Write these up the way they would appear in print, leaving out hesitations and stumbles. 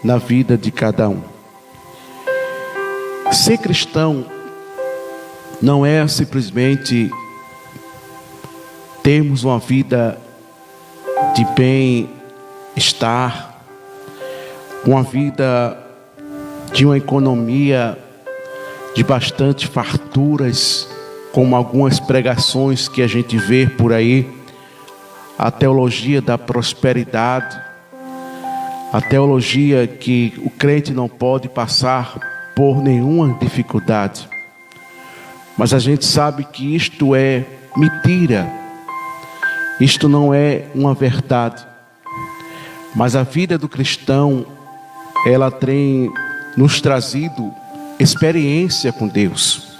na vida de cada um. Ser cristão não é simplesmente termos uma vida de bem-estar, uma vida de uma economia de bastante farturas, como algumas pregações que a gente vê por aí, a teologia da prosperidade, a teologia que o crente não pode passar por nenhuma dificuldade. Mas a gente sabe que isto é mentira, isto não é uma verdade. Mas a vida do cristão, ela tem nos trazido experiência com Deus.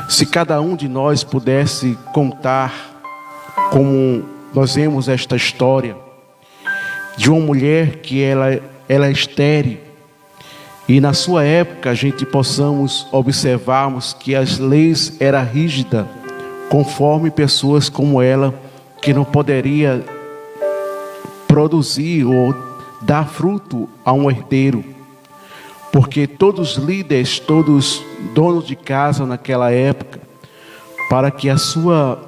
Se cada um de nós pudesse contar como nós vemos esta história de uma mulher que ela é estéril, e na sua época a gente possamos observarmos que as leis eram rígidas, conforme pessoas como ela, que não poderia produzir ou dar fruto a um herdeiro, porque todos os líderes, todos donos de casa naquela época, para que a sua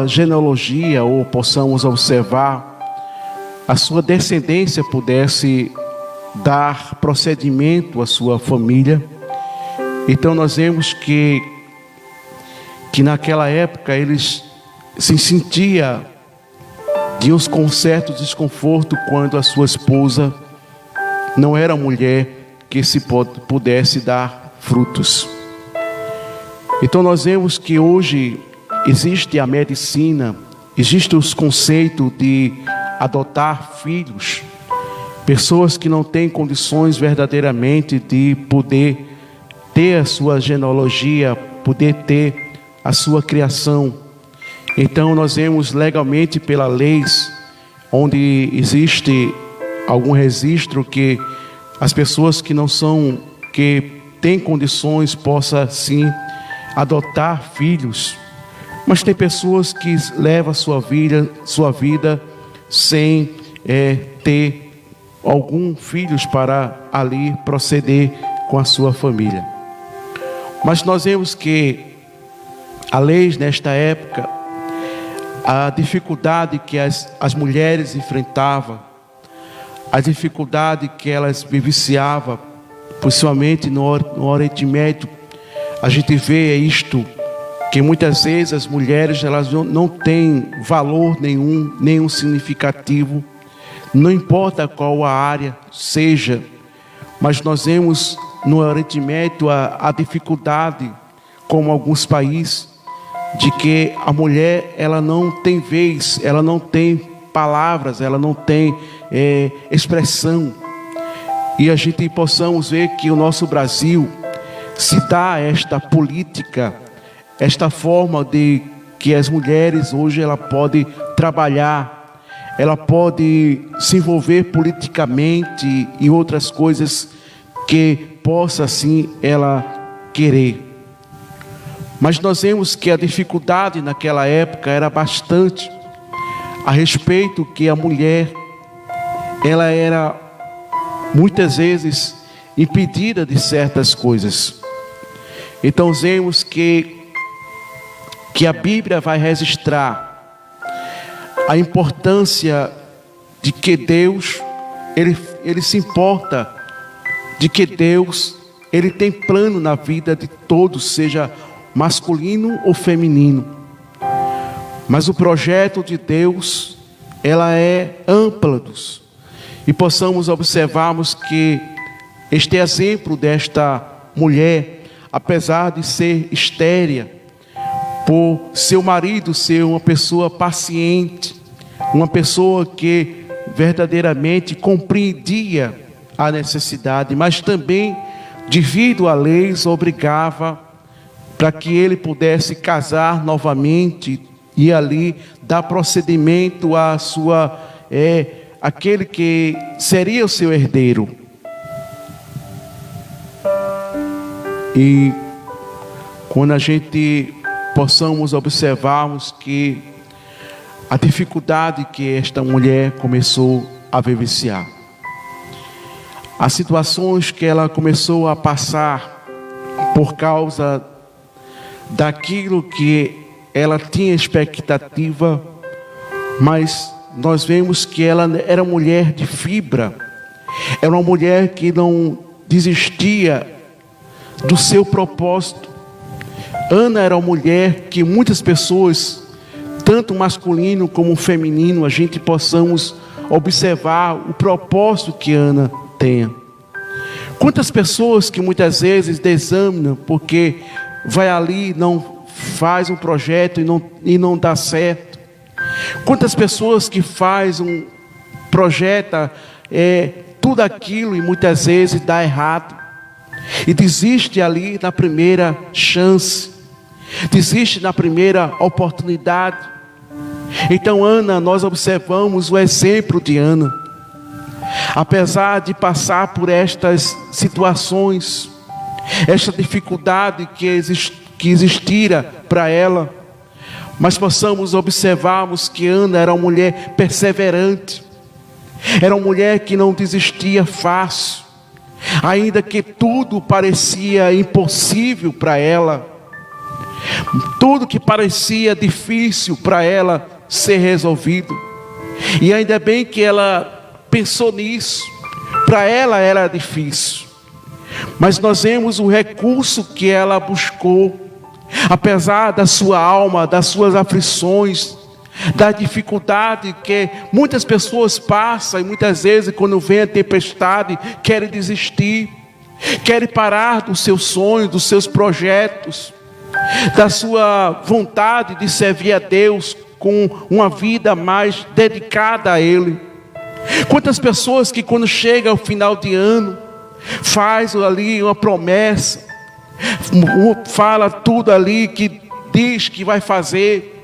genealogia, ou possamos observar, a sua descendência pudesse dar procedimento à sua família. Então nós vemos que naquela época eles se sentiam de uns certo desconforto quando a sua esposa não era mulher que se pudesse dar frutos. Então nós vemos que hoje existe a medicina, existe os conceitos de adotar filhos, pessoas que não têm condições verdadeiramente de poder ter a sua genealogia, poder ter a sua criação. Então nós vemos legalmente pela lei, onde existe algum registro que as pessoas que não são, que têm condições, possam sim adotar filhos. Mas tem pessoas que levam a sua vida sem ter algum filhos para ali proceder com a sua família. Mas nós vemos que a lei nesta época, a dificuldade que as mulheres enfrentavam, a dificuldade que elas vivenciavam, principalmente no Oriente Médio, a gente vê isto, que muitas vezes as mulheres elas não têm valor nenhum significativo, não importa qual a área seja, mas nós vemos no Oriente Médio a dificuldade, como alguns países, de que a mulher ela não tem vez, ela não tem palavras, ela não tem expressão. E a gente possamos ver que o nosso Brasil se dá esta política, esta forma de que as mulheres hoje ela pode trabalhar, ela pode se envolver politicamente e outras coisas que possa assim ela querer. Mas nós vemos que a dificuldade naquela época era bastante a respeito que a mulher ela era muitas vezes impedida de certas coisas. Então vemos que a Bíblia vai registrar a importância de que Deus ele se importa, de que Deus ele tem plano na vida de todos, seja masculino ou feminino. Mas o projeto de Deus ela é ampla, e possamos observarmos que este exemplo desta mulher, apesar de ser estéril, por seu marido ser uma pessoa paciente, uma pessoa que verdadeiramente compreendia a necessidade, mas também devido à lei obrigava para que ele pudesse casar novamente e ali dar procedimento à sua aquele que seria o seu herdeiro. E quando a gente possamos observarmos que a dificuldade que esta mulher começou a vivenciar. as situações que ela começou a passar por causa daquilo que ela tinha expectativa, mas nós vemos que ela era mulher de fibra, era uma mulher que não desistia do seu propósito. Ana era uma mulher que muitas pessoas, tanto masculino como feminino, a gente possamos observar o propósito que Ana tem. Quantas pessoas que muitas vezes desanimam porque vai ali, não faz um projeto e não dá certo. Quantas pessoas que faz projeta tudo aquilo e muitas vezes dá errado. E desiste ali na primeira chance. Desiste na primeira oportunidade. Então Ana, nós observamos o exemplo de Ana. Apesar de passar por estas situações, esta dificuldade que existira para ela, mas possamos observarmos que Ana era uma mulher perseverante, era uma mulher que não desistia fácil, ainda que tudo parecia impossível para ela, tudo que parecia difícil para ela ser resolvido, e ainda bem que ela pensou nisso. Para ela era difícil, mas nós vemos o recurso que ela buscou, apesar da sua alma, das suas aflições, da dificuldade que muitas pessoas passam, e muitas vezes quando vem a tempestade, querem desistir, querem parar dos seus sonhos, dos seus projetos, da sua vontade de servir a Deus com uma vida mais dedicada a Ele. Quantas pessoas que quando chega ao final de ano, faz ali uma promessa, fala tudo ali, que diz que vai fazer,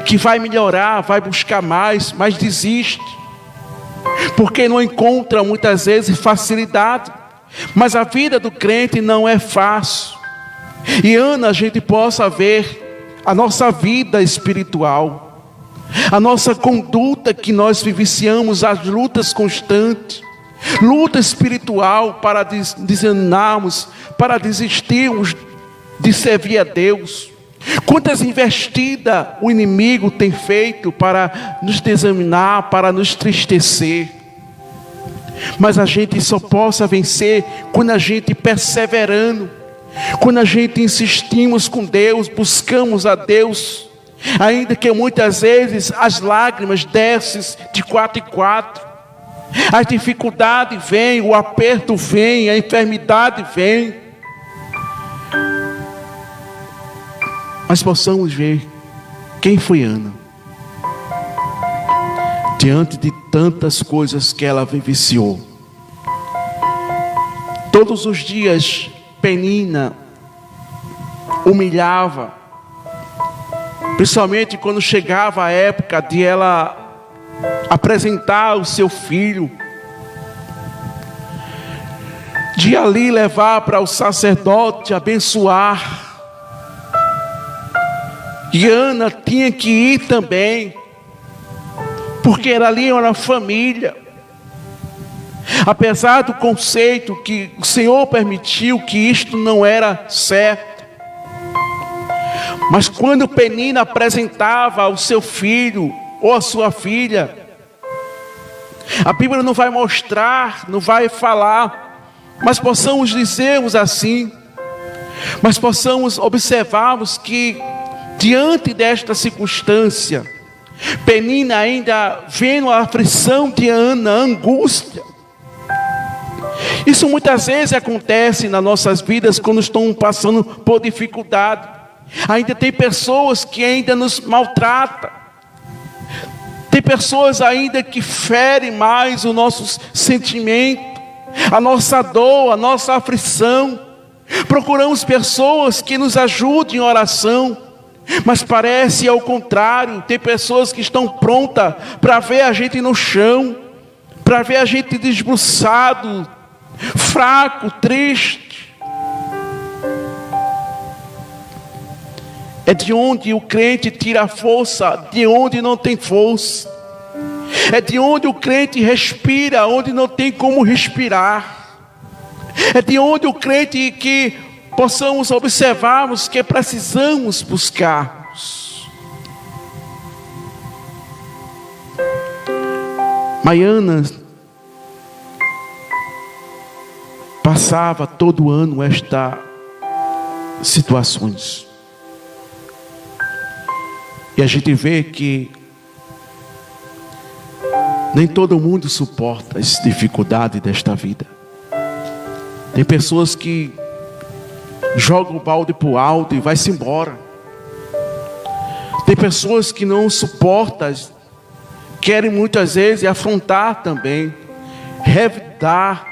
que vai melhorar, vai buscar mais, mas desiste, porque não encontra muitas vezes facilidade. Mas a vida do crente não é fácil. E Ana, a gente possa ver a nossa vida espiritual, a nossa conduta que nós vivenciamos, as lutas constantes, luta espiritual para desanimarmos, para desistirmos de servir a Deus. Quantas investidas o inimigo tem feito para nos desanimar, para nos entristecer. Mas a gente só possa vencer quando a gente perseverando, quando a gente insistimos com Deus, buscamos a Deus, ainda que muitas vezes as lágrimas descem de 4 em 4, as dificuldades vêm, o aperto vem, a enfermidade vem, mas possamos ver quem foi Ana, diante de tantas coisas que ela vivenciou. Todos os dias Penina humilhava, principalmente quando chegava a época de ela apresentar o seu filho, de ali levar para o sacerdote abençoar. E Ana tinha que ir também, porque era ali uma família. Apesar do conceito que o Senhor permitiu que isto não era certo, mas quando Penina apresentava o seu filho ou a sua filha, a Bíblia não vai mostrar, não vai falar, mas possamos dizermos assim, mas possamos observarmos que diante desta circunstância, Penina ainda vendo a aflição de Ana, a angústia. Isso muitas vezes acontece nas nossas vidas quando estamos passando por dificuldade. Ainda tem pessoas que ainda nos maltratam. Tem pessoas ainda que ferem mais o nosso sentimento, a nossa dor, a nossa aflição. Procuramos pessoas que nos ajudem em oração, mas parece ao contrário. Tem pessoas que estão prontas para ver a gente no chão, para ver a gente desbruçado, fraco, triste. É de onde o crente tira a força, de onde não tem força. É de onde o crente respira, onde não tem como respirar. É de onde o crente que possamos observarmos que precisamos buscarmos. Maiana passava todo ano estas situações. E a gente vê que nem todo mundo suporta as dificuldades desta vida. Tem pessoas que jogam o balde para o alto e vai-se embora. Tem pessoas que não suportam, querem muitas vezes afrontar também, revidar,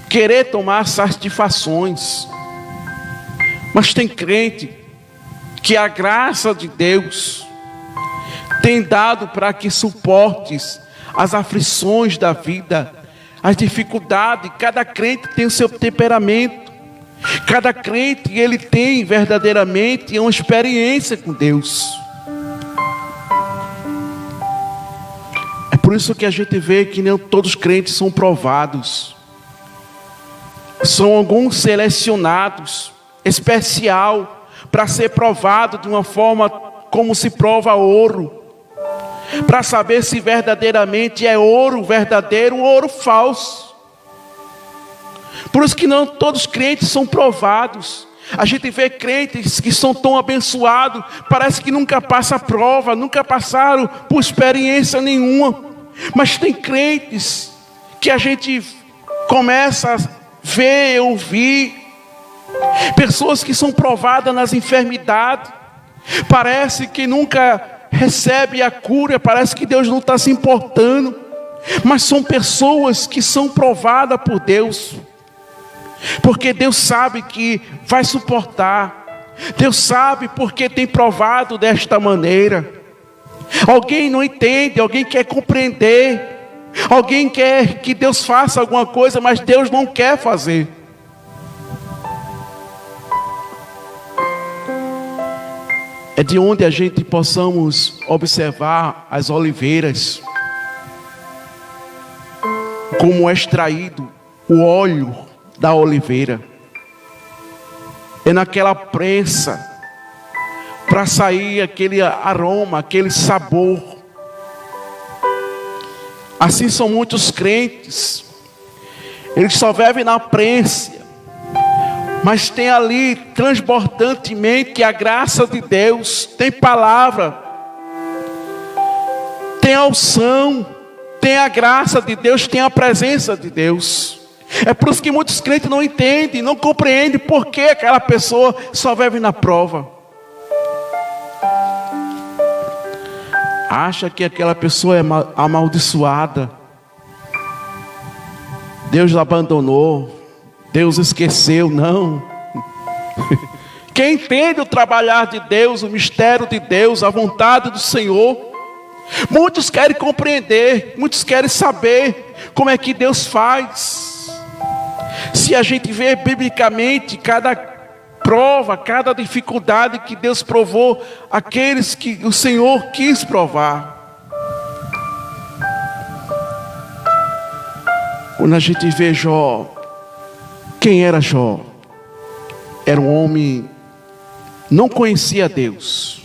querer tomar satisfações. Mas tem crente que a graça de Deus tem dado para que suportes as aflições da vida, as dificuldades. Cada crente tem o seu temperamento. Cada crente, ele tem verdadeiramente uma experiência com Deus. É por isso que a gente vê que nem todos os crentes são provados. São alguns selecionados, especial, para ser provado de uma forma como se prova ouro. Para saber se verdadeiramente é ouro verdadeiro ou ouro falso. Por isso que não todos os crentes são provados. A gente vê crentes que são tão abençoados, parece que nunca passa prova, nunca passaram por experiência nenhuma. Mas tem crentes que a gente começa a ver, ouvir, pessoas que são provadas nas enfermidades, parece que nunca recebe a cura, parece que Deus não está se importando, mas são pessoas que são provadas por Deus, porque Deus sabe que vai suportar, Deus sabe porque tem provado desta maneira. Alguém não entende, alguém quer compreender, alguém quer que Deus faça alguma coisa, mas Deus não quer fazer. É de onde a gente possamos observar as oliveiras, como é extraído o óleo da oliveira. É naquela prensa, para sair aquele aroma, aquele sabor. Assim são muitos crentes, eles só vivem na prensa, mas tem ali transbordantemente a graça de Deus, tem palavra, tem a unção, tem a graça de Deus, tem a presença de Deus. É por isso que muitos crentes não entendem, não compreendem por que aquela pessoa só vive na prova. Acha que aquela pessoa é amaldiçoada, Deus abandonou, Deus esqueceu. Não. Quem entende o trabalhar de Deus, o mistério de Deus, a vontade do Senhor, muitos querem compreender, muitos querem saber como é que Deus faz. Se a gente vê biblicamente cada prova, cada dificuldade que Deus provou aqueles que o Senhor quis provar. Quando a gente vê Jó, quem era Jó? Era um homem, não conhecia Deus,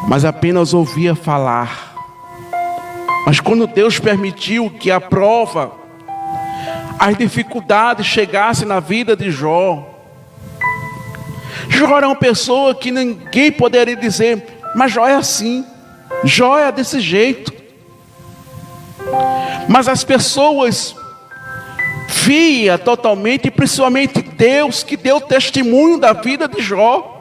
mas apenas ouvia falar. Mas quando Deus permitiu que a prova, as dificuldades chegassem na vida de Jó, Jó era uma pessoa que ninguém poderia dizer, mas Jó é assim, Jó é desse jeito. Mas as pessoas via totalmente, e principalmente Deus, que deu testemunho da vida de Jó.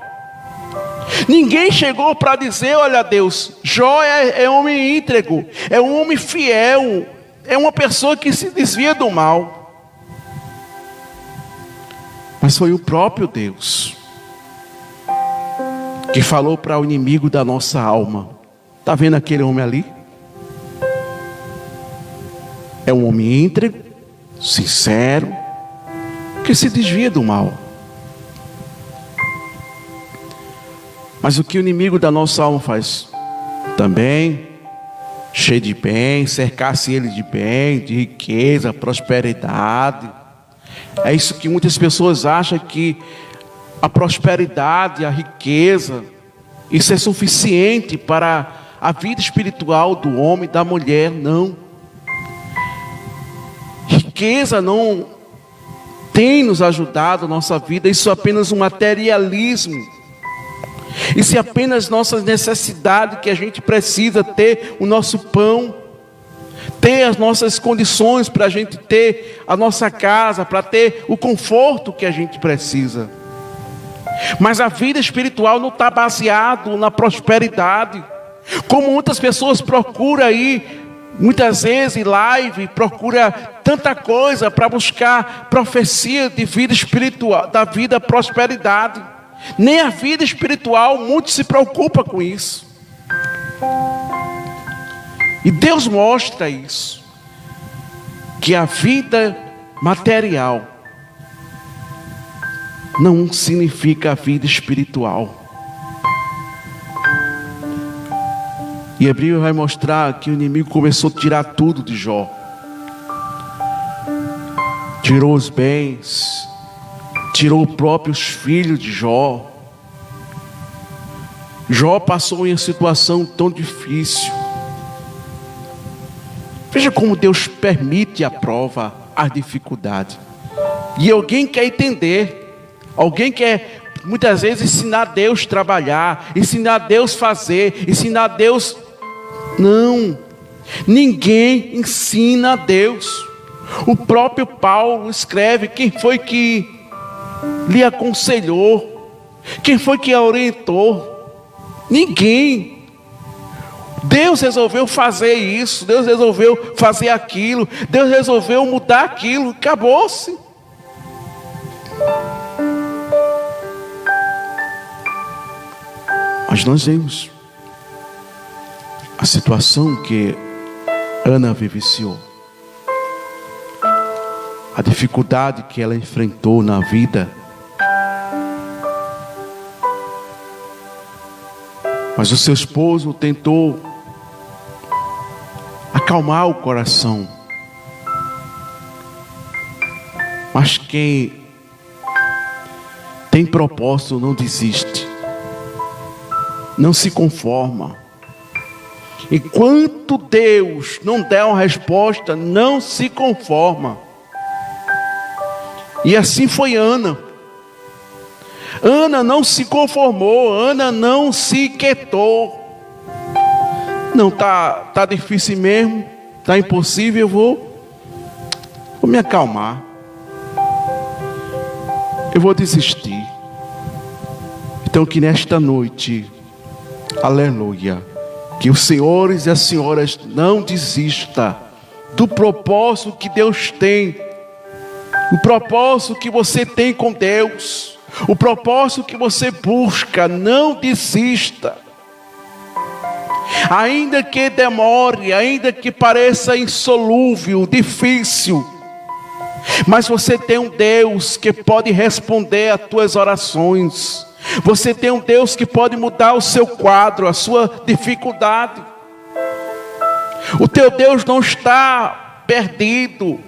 Ninguém chegou para dizer, olha Deus, Jó é homem íntegro, é um homem fiel, é uma pessoa que se desvia do mal. Mas foi o próprio Deus que falou para o inimigo da nossa alma. Está vendo aquele homem ali? É um homem íntegro, sincero, que se desvia do mal. Mas o que o inimigo da nossa alma faz? Também cheio de bem, cercasse ele de bem, de riqueza, prosperidade. É isso que muitas pessoas acham, que a prosperidade, a riqueza, isso é suficiente para a vida espiritual do homem e da mulher. Não. Riqueza não tem nos ajudado a nossa vida. Isso é apenas um materialismo. Isso é apenas nossas necessidades, que a gente precisa ter o nosso pão, ter as nossas condições para a gente ter a nossa casa, para ter o conforto que a gente precisa. Mas a vida espiritual não está baseada na prosperidade, como muitas pessoas procuram aí, muitas vezes em live, procura tanta coisa para buscar profecia de vida espiritual, da vida prosperidade. Nem a vida espiritual muito se preocupa com isso. E Deus mostra isso, que a vida material não significa a vida espiritual. E Hebreu vai mostrar que o inimigo começou a tirar tudo de Jó. Tirou os bens, tirou os próprios filhos de Jó. Jó passou em uma situação tão difícil. Veja como Deus permite a prova, a dificuldade. E alguém quer entender, alguém quer muitas vezes ensinar Deus a trabalhar, ensinar Deus a fazer, ensinar Deus. Não, ninguém ensina a Deus. O próprio Paulo escreve: quem foi que lhe aconselhou? Quem foi que a orientou? Ninguém. Deus resolveu fazer isso, Deus resolveu fazer aquilo, Deus resolveu mudar aquilo, acabou-se. Mas nós vemos a situação que Ana vivenciou, a dificuldade que ela enfrentou na vida. Mas o seu esposo tentou acalmar o coração. Mas quem tem propósito não desiste, não se conforma. Enquanto Deus não der uma resposta, não se conforma. E assim foi Ana. Ana não se conformou, Ana não se quietou. Não, tá difícil mesmo, tá impossível, eu vou me acalmar. Eu vou desistir. Então que nesta noite, aleluia, que os senhores e as senhoras não desistam do propósito que Deus tem, o propósito que você tem com Deus, o propósito que você busca. Não desista. Ainda que demore, ainda que pareça insolúvel, difícil, mas você tem um Deus que pode responder às tuas orações. Você tem um Deus que pode mudar o seu quadro, a sua dificuldade. O teu Deus não está perdido.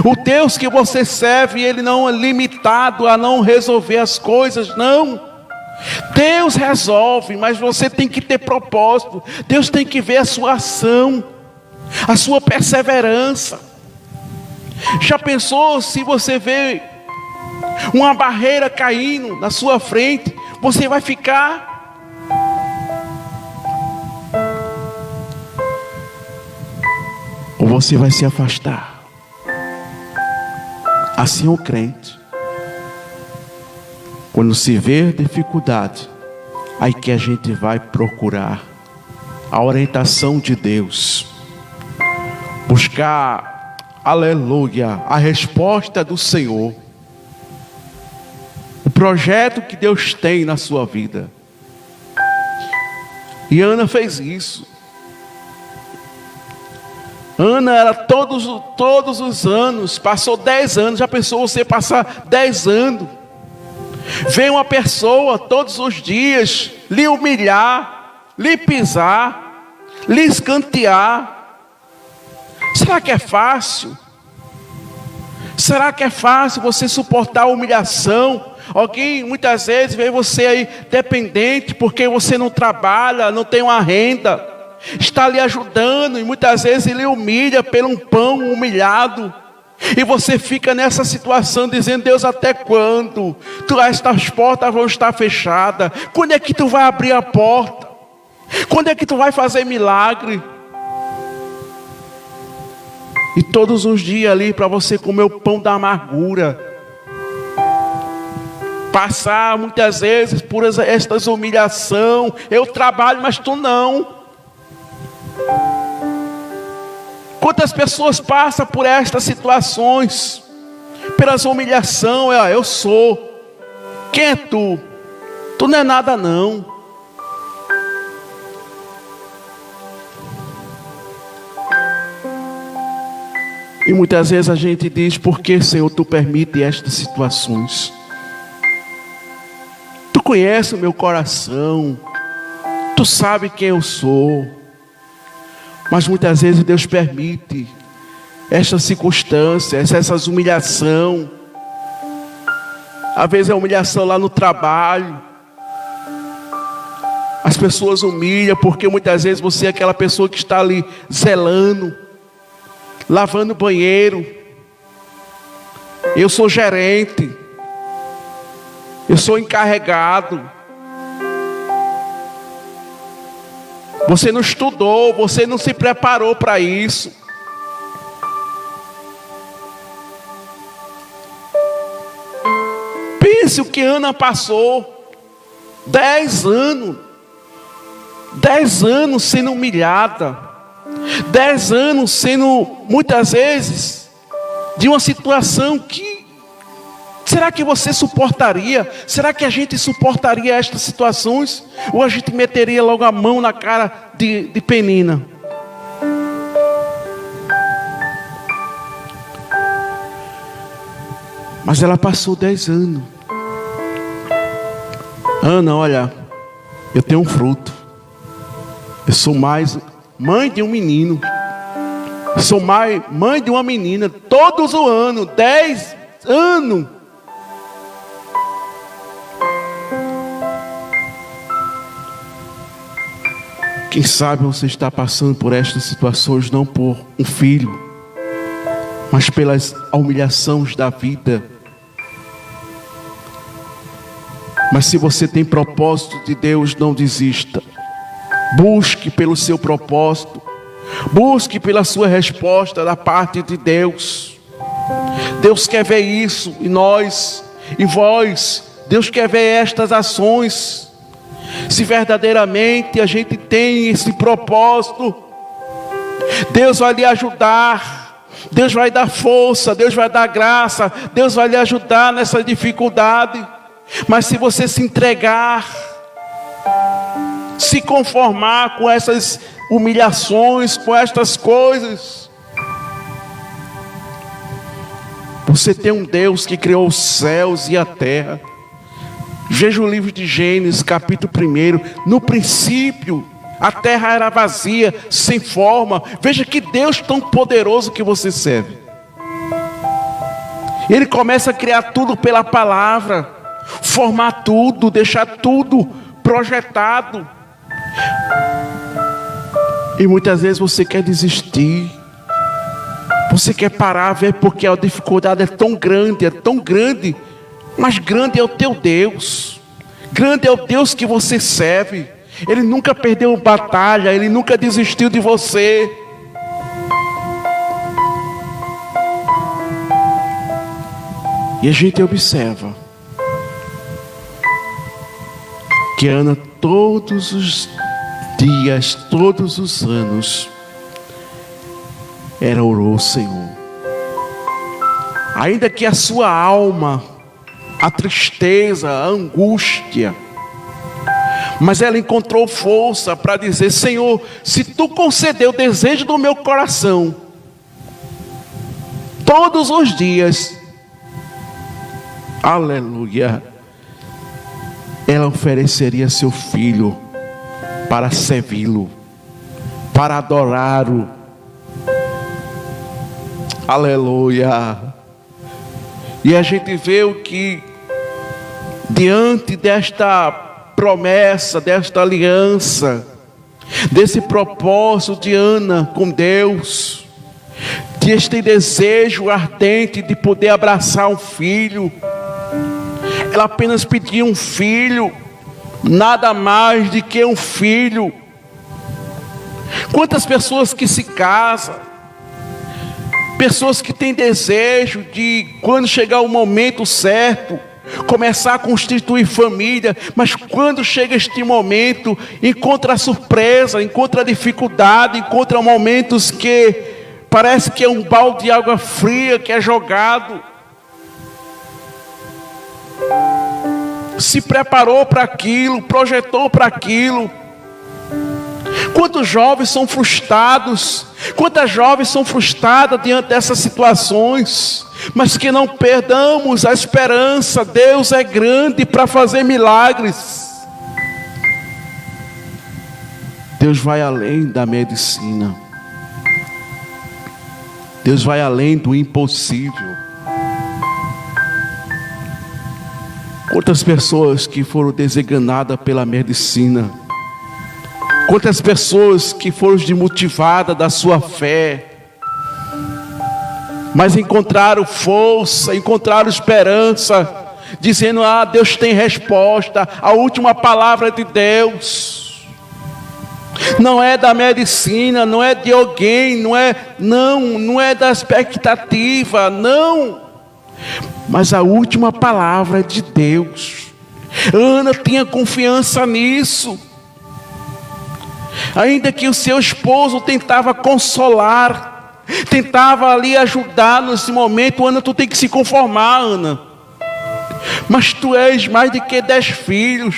O Deus que você serve, Ele não é limitado a não resolver as coisas, não. Deus resolve, mas você tem que ter propósito. Deus tem que ver a sua ação, a sua perseverança. Já pensou se você vê uma barreira caindo na sua frente, você vai ficar? Ou você vai se afastar? Assim é o crente. Quando se vê dificuldade, aí que a gente vai procurar a orientação de Deus, buscar, aleluia, a resposta do Senhor, o projeto que Deus tem na sua vida. E Ana fez isso. Ana era todos os anos, passou 10 anos, já pensou você passar 10 anos? Vem uma pessoa todos os dias lhe humilhar, lhe pisar, lhe escantear. Será que é fácil? Será que é fácil você suportar a humilhação? Alguém muitas vezes vê você aí dependente porque você não trabalha, não tem uma renda, está lhe ajudando e muitas vezes ele humilha pelo um pão humilhado. E você fica nessa situação dizendo: Deus, até quando? Estas portas vão estar fechadas. Quando é que tu vai abrir a porta? Quando é que tu vai fazer milagre? E todos os dias ali para você comer o pão da amargura. Passar muitas vezes por estas humilhações. Eu trabalho, mas tu não. Quantas pessoas passam por estas situações, pelas humilhações? Eu sou. Quem é tu? Tu não é nada não. E muitas vezes a gente diz: por que, Senhor, tu permite estas situações? Tu conhece o meu coração, tu sabe quem eu sou. Mas muitas vezes Deus permite estas circunstâncias, essas humilhações. Às vezes é humilhação lá no trabalho. As pessoas humilham porque muitas vezes você é aquela pessoa que está ali zelando, lavando o banheiro. Eu sou gerente, eu sou encarregado. Você não estudou, você não se preparou para isso. Pense o que Ana passou. 10 anos. 10 anos sendo humilhada. 10 anos sendo, muitas vezes, de uma situação que... Será que você suportaria? Será que a gente suportaria estas situações? Ou a gente meteria logo a mão na cara de Penina? Mas ela passou 10 anos. Ana, olha, eu tenho um fruto. Eu sou mais mãe de um menino. Eu sou mais mãe de uma menina. Todos os anos, 10 anos. Quem sabe você está passando por estas situações não por um filho, mas pelas humilhações da vida. Mas se você tem propósito de Deus, não desista. Busque pelo seu propósito. Busque pela sua resposta da parte de Deus. Deus quer ver isso em nós, em vós. Deus quer ver estas ações. Se verdadeiramente a gente tem esse propósito, Deus vai lhe ajudar, Deus vai dar força, Deus vai dar graça, Deus vai lhe ajudar nessa dificuldade. Mas se você se entregar, se conformar com essas humilhações, com estas coisas, você tem um Deus que criou os céus e a terra. Veja o livro de Gênesis, capítulo 1. No princípio, a terra era vazia, sem forma. Veja que Deus tão poderoso que você serve. Ele começa a criar tudo pela palavra, formar tudo, deixar tudo projetado. E muitas vezes você quer desistir. Você quer parar, ver porque a dificuldade é tão grande. Mas grande é o teu Deus. Grande é o Deus que você serve. Ele nunca perdeu batalha. Ele nunca desistiu de você. E a gente observa que Ana, todos os dias, todos os anos, ela orou ao Senhor. Ainda que a sua alma, a tristeza, a angústia, mas ela encontrou força para dizer: Senhor, se tu conceder o desejo do meu coração, todos os dias, aleluia, ela ofereceria seu filho para servi-lo, para adorá-lo. Aleluia. E a gente vê o que, diante desta promessa, desta aliança, desse propósito de Ana com Deus, deste desejo ardente de poder abraçar um filho, ela apenas pedia um filho, nada mais do que um filho. Quantas pessoas que se casam, pessoas que têm desejo de, quando chegar o momento certo, começar a constituir família, mas quando chega este momento, encontra a surpresa, encontra a dificuldade, encontra momentos que parece que é um balde de água fria que é jogado. Se preparou para aquilo, projetou para aquilo. Quantos jovens são frustrados, quantas jovens são frustradas diante dessas situações, mas que não perdamos a esperança. Deus é grande para fazer milagres. Deus vai além da medicina. Deus vai além do impossível. Quantas pessoas que foram desenganadas pela medicina, quantas pessoas que foram desmotivadas da sua fé, mas encontraram força, encontraram esperança, dizendo: Deus tem resposta, a última palavra é de Deus. Não é da medicina, não é de alguém, não é da expectativa, não. Mas a última palavra é de Deus. Ana tinha confiança nisso. Ainda que o seu esposo tentava consolar, tentava ali ajudar nesse momento: Ana, tu tem que se conformar, Ana. Mas tu és mais do que 10 filhos.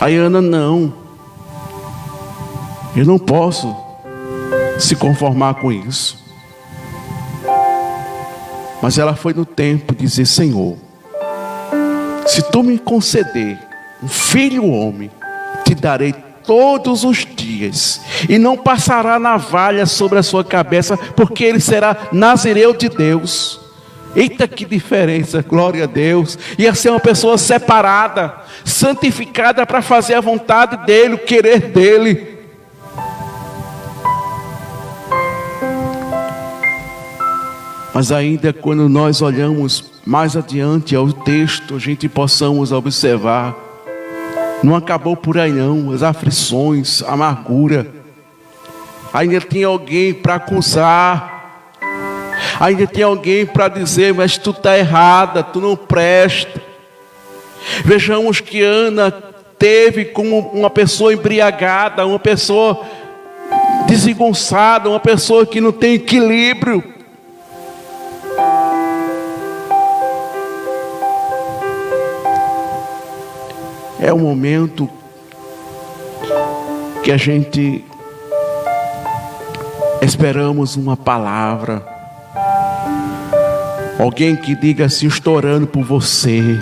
Aí Ana: não, eu não posso se conformar com isso. Mas ela foi no templo dizer: Senhor, se tu me conceder um filho homem, te darei todos os dias, e não passará navalha sobre a sua cabeça, porque ele será nazireu de Deus. Eita, que diferença, glória a Deus. Ia ser uma pessoa separada, santificada para fazer a vontade dele, o querer dele. Mas ainda quando nós olhamos mais adiante ao texto, a gente possamos observar: não acabou por aí não, as aflições, a amargura. Ainda tem alguém para acusar, ainda tem alguém para dizer: mas tu está errada, tu não presta. Vejamos que Ana teve como uma pessoa embriagada, uma pessoa desengonçada, uma pessoa que não tem equilíbrio. É o momento que a gente esperamos uma palavra, alguém que diga assim: estou orando por você,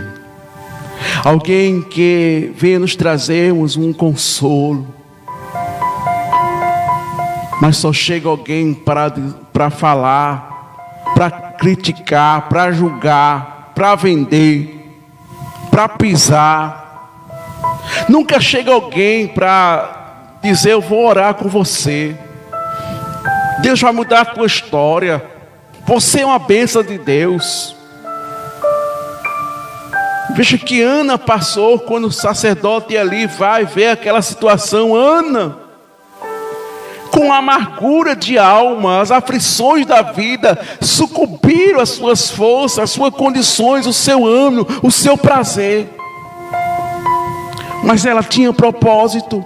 alguém que venha nos trazermos um consolo. Mas só chega alguém para falar, para criticar, para julgar, para vender, para pisar. Nunca chega alguém para dizer: eu vou orar com você, Deus vai mudar a tua história, você é uma bênção de Deus. Veja que Ana passou, quando o sacerdote ali vai ver aquela situação. Ana, com a amargura de alma, as aflições da vida, sucumbiram às suas forças, às suas condições, o seu ânimo, o seu prazer. Mas ela tinha propósito.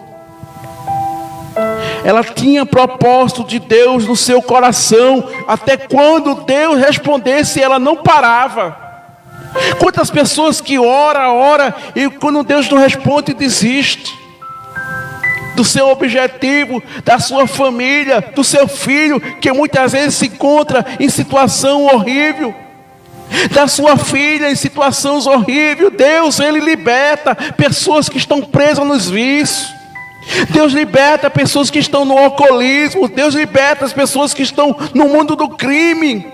Ela tinha propósito de Deus no seu coração. Até quando Deus respondesse, ela não parava. Quantas pessoas que ora, e quando Deus não responde, desiste do seu objetivo, da sua família, do seu filho, que muitas vezes se encontra em situação horrível, da sua filha em situações horríveis. Deus, Ele liberta pessoas que estão presas nos vícios. Deus liberta pessoas que estão no alcoolismo. Deus liberta as pessoas que estão no mundo do crime.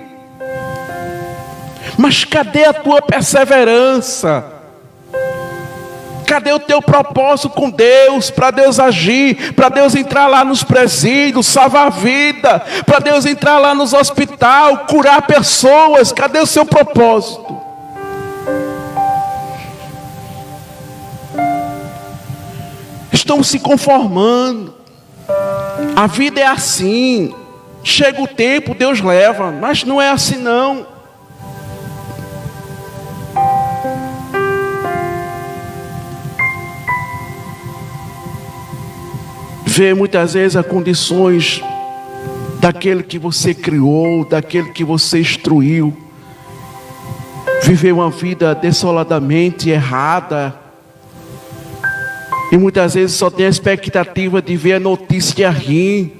Mas cadê a tua perseverança? Cadê o teu propósito com Deus? Para Deus agir, para Deus entrar lá nos presídios, salvar a vida, para Deus entrar lá nos hospitais, curar pessoas. Cadê o seu propósito? Estão se conformando. A vida é assim. Chega o tempo, Deus leva. Mas não é assim não. Vê muitas vezes as condições daquele que você criou, daquele que você instruiu, viver uma vida desoladamente errada. E muitas vezes só tem a expectativa de ver a notícia ruim,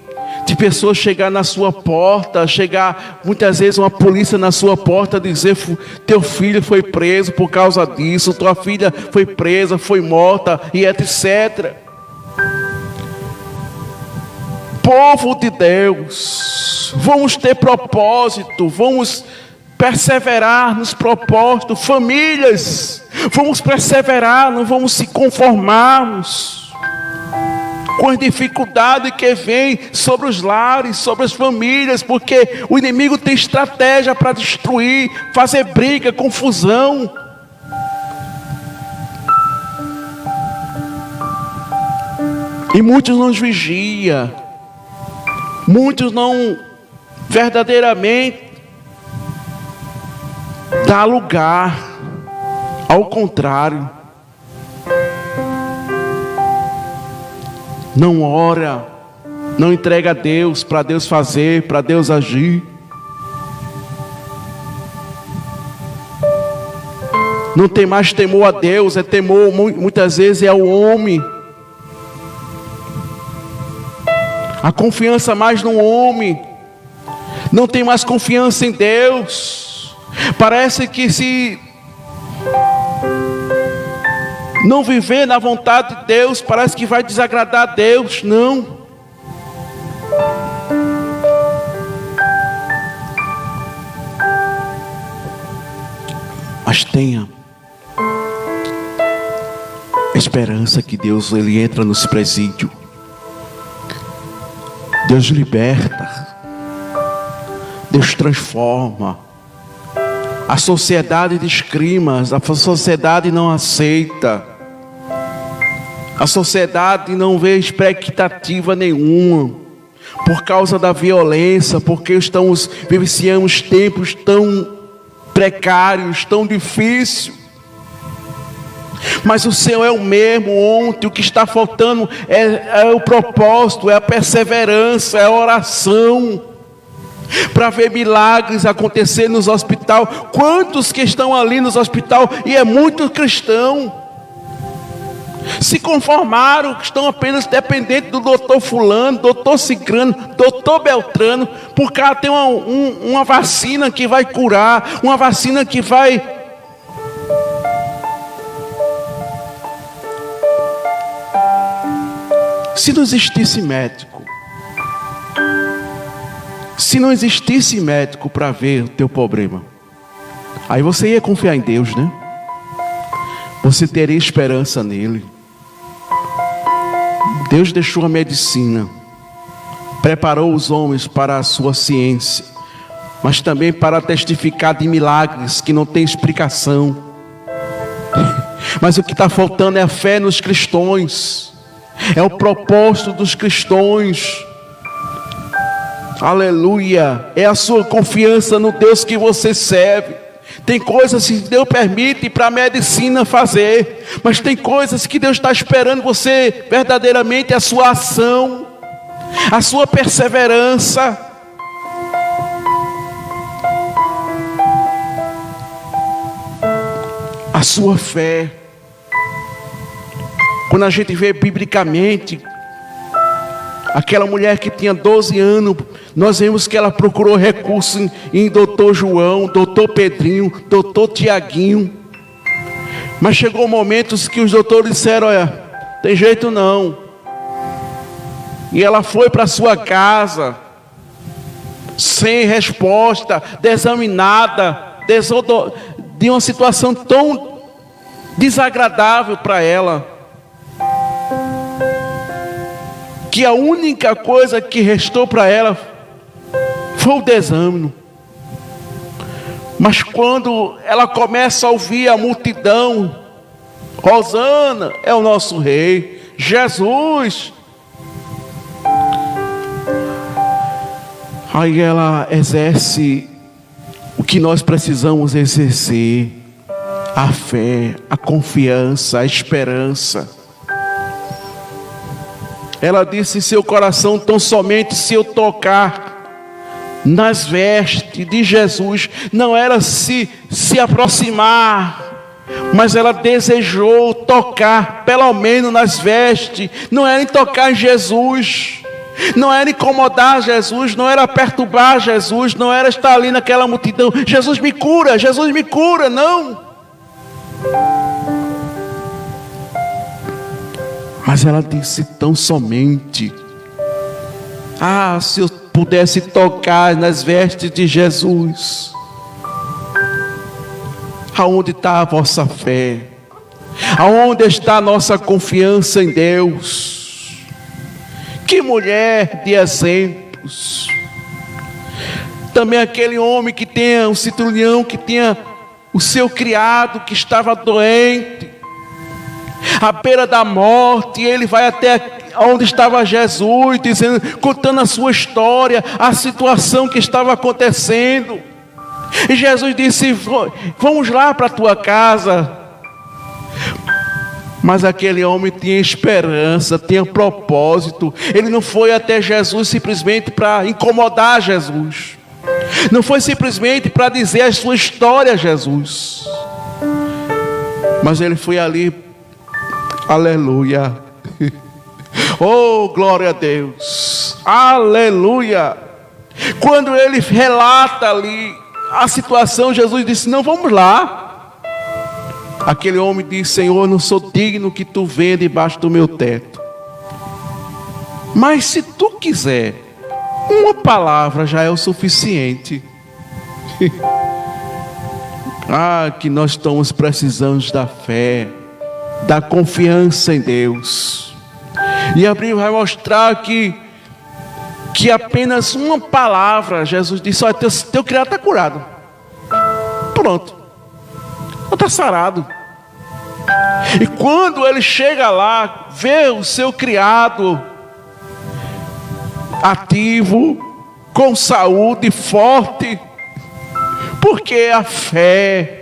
de pessoas chegar na sua porta, chegar muitas vezes uma polícia na sua porta, dizer: teu filho foi preso por causa disso, tua filha foi presa, foi morta, e etc. Povo de Deus, vamos ter propósito, vamos perseverar nos propósitos. Famílias, vamos perseverar, não vamos se conformarmos com as dificuldades que vêm sobre os lares, sobre as famílias, porque o inimigo tem estratégia para destruir, fazer briga, confusão. E muitos não vigiam, muitos não verdadeiramente dá lugar. Ao contrário, não ora, não entrega a Deus, para Deus fazer, para Deus agir. Não tem mais temor a Deus, é temor muitas vezes é ao homem. A confiança mais no homem, não tem mais confiança em Deus. Parece que se não viver na vontade de Deus, parece que vai desagradar a Deus. Não. Mas tenha esperança que Deus, Ele entra nos presídios. Deus liberta. Deus transforma. A sociedade discrima, a sociedade não aceita. A sociedade não vê expectativa nenhuma. Por causa da violência, porque vivenciamos tempos tão precários, tão difíceis. Mas o Senhor é o mesmo ontem. O que está faltando é o propósito, é a perseverança, é a oração, para ver milagres acontecer nos hospitais. Quantos que estão ali nos hospitais, e é muito cristão, se conformaram, que estão apenas dependentes do doutor fulano, doutor cicrano, doutor beltrano, porque tem uma vacina que vai curar, uma vacina que vai... Se não existisse médico, se não existisse médico para ver o teu problema, aí você ia confiar em Deus, né? Você teria esperança nele. Deus deixou a medicina, preparou os homens para a sua ciência, mas também para testificar de milagres que não tem explicação. Mas o que está faltando é a fé nos cristãos, é o propósito dos cristãos. Aleluia. É a sua confiança no Deus que você serve. Tem coisas que Deus permite para a medicina fazer, mas tem coisas que Deus está esperando você verdadeiramente, a sua ação, a sua perseverança. A sua fé. Quando a gente vê biblicamente, aquela mulher que tinha 12 anos, nós vemos que ela procurou recurso em doutor João, doutor Pedrinho, doutor Tiaguinho. Mas chegou momentos que os doutores disseram: olha, tem jeito não, E ela foi para sua casa, sem resposta, desaminada, de uma situação tão desagradável para ela, que a única coisa que restou para ela foi o desânimo. Mas quando ela começa a ouvir a multidão, Hosana é o nosso rei, Jesus, aí ela exerce o que nós precisamos exercer: a fé, a confiança, a esperança. Ela disse em seu coração: tão somente se eu tocar nas vestes de Jesus. Não era se aproximar, mas ela desejou tocar pelo menos nas vestes. Não era em tocar em Jesus, não era incomodar Jesus, não era perturbar Jesus, não era estar ali naquela multidão: Jesus me cura, não. Mas ela disse: tão somente, se eu pudesse tocar nas vestes de Jesus. Aonde está a vossa fé? Aonde está a nossa confiança em Deus? Que mulher de exemplos. Também aquele homem que tinha um centurião, que tinha o seu criado que estava doente, à beira da morte, e ele vai até onde estava Jesus, contando a sua história, a situação que estava acontecendo. E Jesus disse: vamos lá para a tua casa. Mas aquele homem tinha esperança, tinha propósito. Ele não foi até Jesus simplesmente para incomodar Jesus, não foi simplesmente para dizer a sua história a Jesus, mas ele foi ali, aleluia, oh glória a Deus, aleluia. Quando ele relata ali a situação, Jesus disse: não, vamos lá. Aquele homem disse: Senhor, eu não sou digno que tu venha debaixo do meu teto, mas se tu quiser, uma palavra já é o suficiente. Que nós estamos precisando da fé, da confiança em Deus. E a Bíblia vai mostrar que apenas uma palavra, Jesus disse: olha, teu criado está curado, pronto, está sarado. E quando ele chega lá, vê o seu criado ativo, com saúde, forte, porque a fé,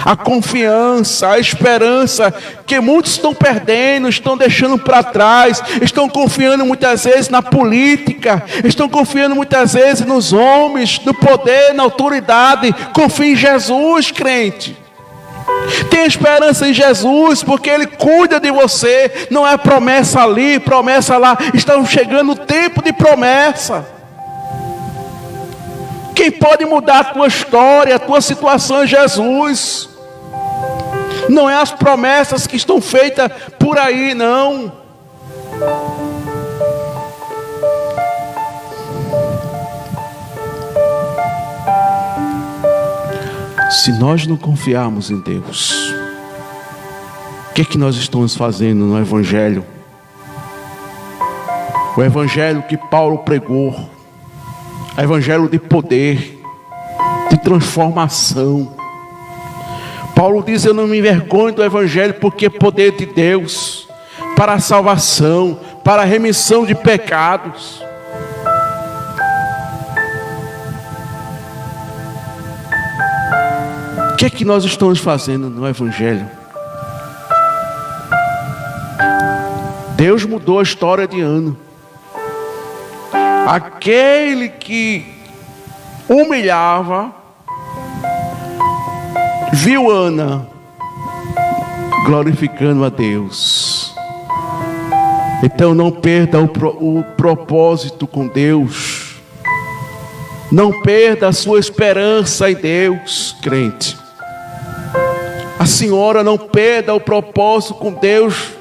a confiança, a esperança que muitos estão perdendo, estão deixando para trás, estão confiando muitas vezes na política, estão confiando muitas vezes nos homens, no poder, na autoridade. Confie em Jesus, crente. Tenha esperança em Jesus, porque Ele cuida de você. Não é promessa ali, promessa lá. Estamos chegando o tempo de promessa. Quem pode mudar a tua história, a tua situação é Jesus. Não é as promessas que estão feitas por aí, não. Se nós não confiarmos em Deus, o que é que nós estamos fazendo no Evangelho? O Evangelho que Paulo pregou, o Evangelho de poder, de transformação. Paulo diz: eu não me envergonho do Evangelho, porque é poder de Deus para a salvação, para a remissão de pecados. O que é que nós estamos fazendo no Evangelho? Deus mudou a história de Ana. Aquele que humilhava, viu Ana glorificando a Deus. Então não perda o propósito com Deus. Não perda a sua esperança em Deus, crente. A senhora não perda o propósito com Deus.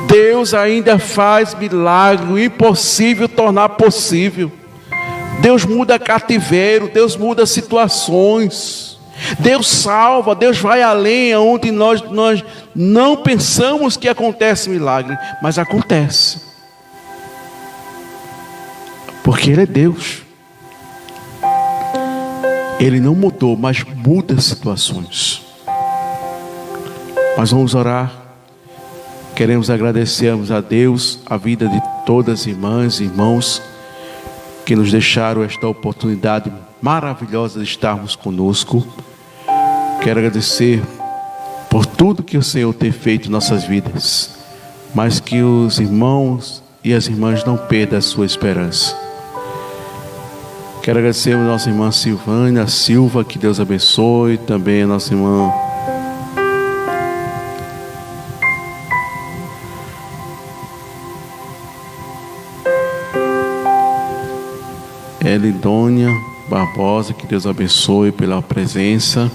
Deus ainda faz milagre, o impossível tornar possível. Deus muda cativeiro, Deus muda situações, Deus salva, Deus vai além, onde nós não pensamos que acontece milagre, mas acontece, porque Ele é Deus. Ele não mudou, mas muda situações. Nós vamos orar. Queremos agradecermos a Deus a vida de todas as irmãs e irmãos que nos deixaram esta oportunidade maravilhosa de estarmos conosco. Quero agradecer por tudo que o Senhor tem feito em nossas vidas, mas que os irmãos e as irmãs não perdam a sua esperança. Quero agradecer a nossa irmã Silvânia Silva, que Deus abençoe, também a nossa irmã Elidônia Barbosa, que Deus abençoe pela presença.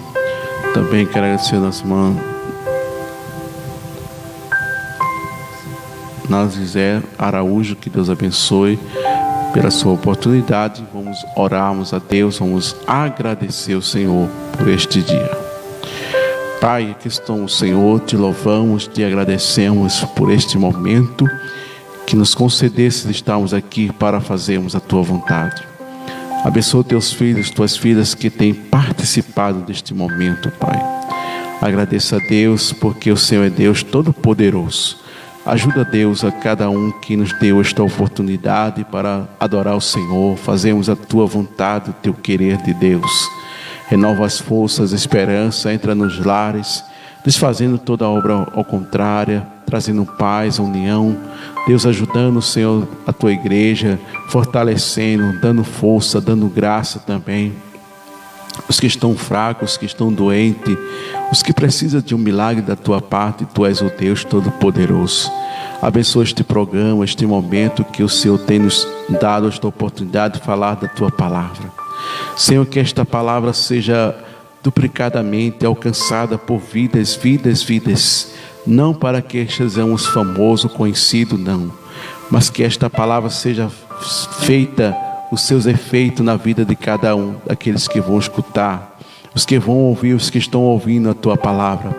Também quero agradecer a nossa irmã Nazizé Araújo, que Deus abençoe pela sua oportunidade. Vamos orarmos a Deus, vamos agradecer o Senhor por este dia. Pai, aqui estamos, Senhor, te louvamos, te agradecemos por este momento que nos concedesse de estarmos aqui para fazermos a tua vontade. Abençoa teus filhos, tuas filhas que têm participado deste momento, Pai. Agradeça a Deus, porque o Senhor é Deus Todo-Poderoso. Ajuda, Deus, a cada um que nos deu esta oportunidade para adorar o Senhor, fazermos a tua vontade, o teu querer de Deus. Renova as forças, a esperança, entra nos lares, desfazendo toda obra ao contrário, trazendo paz, união. Deus, ajudando, Senhor, a tua igreja, fortalecendo, dando força, dando graça também. Os que estão fracos, os que estão doentes, os que precisam de um milagre da tua parte, tu és o Deus Todo-Poderoso. Abençoa este programa, este momento que o Senhor tem nos dado esta oportunidade de falar da tua palavra. Senhor, que esta palavra seja duplicadamente alcançada por vidas, não para que sejamos famosos, conhecidos, não, mas que esta palavra seja feita os seus efeitos na vida de cada um daqueles que vão escutar, os que vão ouvir, os que estão ouvindo a tua palavra.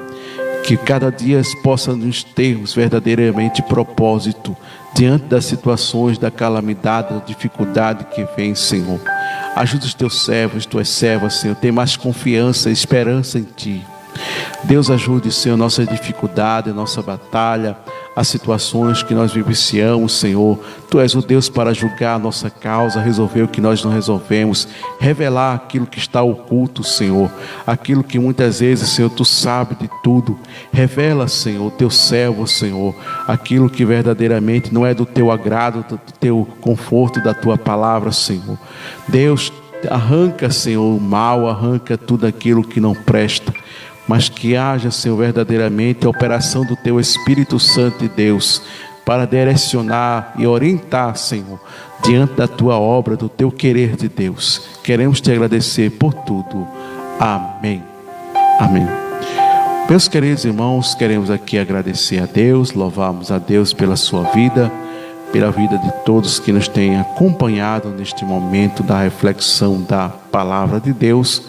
Que cada dia possa nos termos verdadeiramente propósito diante das situações, da calamidade, da dificuldade que vem, Senhor. Ajuda os teus servos, tuas servas, Senhor, tem mais confiança e esperança em ti. Deus, ajude, Senhor, nossa dificuldade, nossa batalha, as situações que nós vivenciamos, Senhor. Tu és o Deus para julgar a nossa causa, resolver o que nós não resolvemos, revelar aquilo que está oculto, Senhor, aquilo que muitas vezes, Senhor, tu sabe de tudo. Revela, Senhor, o teu servo, Senhor, aquilo que verdadeiramente não é do teu agrado, do teu conforto, da tua palavra, Senhor. Deus, arranca, Senhor, o mal, arranca tudo aquilo que não presta, mas que haja, Senhor, verdadeiramente a operação do teu Espírito Santo de Deus para direcionar e orientar, Senhor, diante da tua obra, do teu querer de Deus. Queremos te agradecer por tudo. Amém. Amém. Meus queridos irmãos, queremos aqui agradecer a Deus, louvarmos a Deus pela sua vida, pela vida de todos que nos têm acompanhado neste momento da reflexão da palavra de Deus.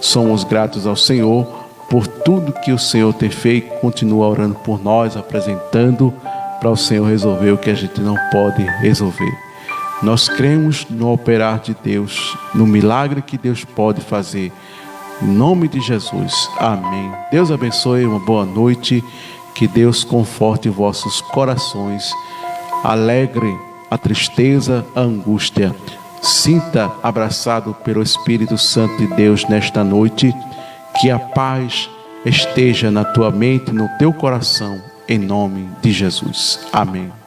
Somos gratos ao Senhor por tudo que o Senhor tem feito. Continua orando por nós, apresentando para o Senhor resolver o que a gente não pode resolver. Nós cremos no operar de Deus, no milagre que Deus pode fazer. Em nome de Jesus, amém. Deus abençoe, uma boa noite. Que Deus conforte vossos corações, alegre a tristeza, a angústia. Sinta abraçado pelo Espírito Santo de Deus nesta noite. Que a paz esteja na tua mente, no teu coração, em nome de Jesus. Amém.